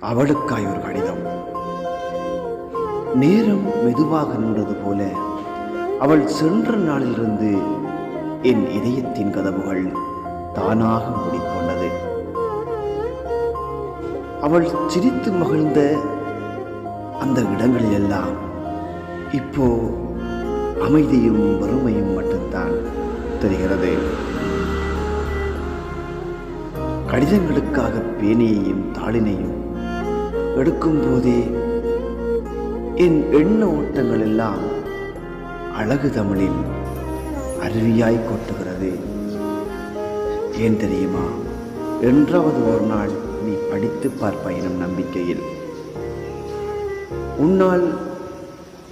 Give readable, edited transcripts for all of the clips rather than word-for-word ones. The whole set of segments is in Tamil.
அவளுக்காய் ஒரு கடிதம். நேரம் மெதுவாக நின்றது போல அவள் சென்ற நாளிலிருந்து என் இதயத்தின் கதவுகள் தானாக மூடிக்கொண்டது. அவள் சிரித்து மகிழ்ந்த அந்த இடங்களில் எல்லாம் இப்போ அமைதியும் வறுமையும் மட்டும்தான் தெரிகிறது. கடிதங்களுக்காக பேனையையும் தாளினையும் எடுக்கும் போதே என் எண்ண ஓட்டங்கள் எல்லாம் அழகு தமிழில் அருவியாய் கொட்டுகிறது. ஏன் தெரியுமா? என்றாவது ஒரு நாள் நீ படித்து பார்ப்பாய் எனும் நம்பிக்கையில். உன்னால்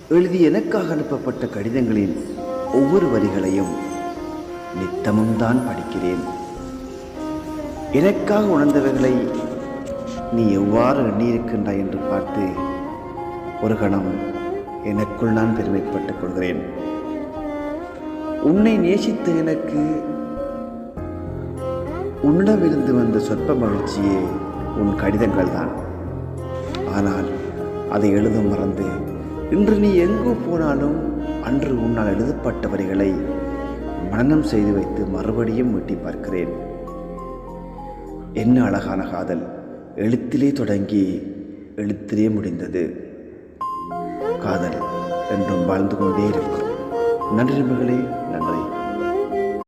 எழுதி எனக்காக அனுப்பப்பட்ட கடிதங்களின் ஒவ்வொரு வரிகளையும் நித்தமும் தான் படிக்கிறேன். எனக்காக உணர்ந்தவர்களை நீ எவ்வாறு எண்ணியிருக்கின்றாய் என்று பார்த்து ஒரு கணம் எனக்குள் நான் பெருமைப்பட்டுக் கொள்கிறேன். உன்னை நேசித்த எனக்கு உன்னிடமிருந்து வந்த சொற்ப மகிழ்ச்சியே உன் கடிதங்கள் தான். ஆனால் அதை எழுதும் மறந்து இன்று நீ எங்கோ போனாலும் அன்று உன்னால் எழுதப்பட்ட வரிகளை மனனம் செய்து வைத்து மறுபடியும் மீட்டி பார்க்கிறேன். என்ன அழகான காதல்! எழுத்திலே தொடங்கி எழுத்திலே முடிந்தது. காதல் என்றும் வாழ்ந்து கொண்டே இருக்கும். நன்றி மகளே, நன்றி.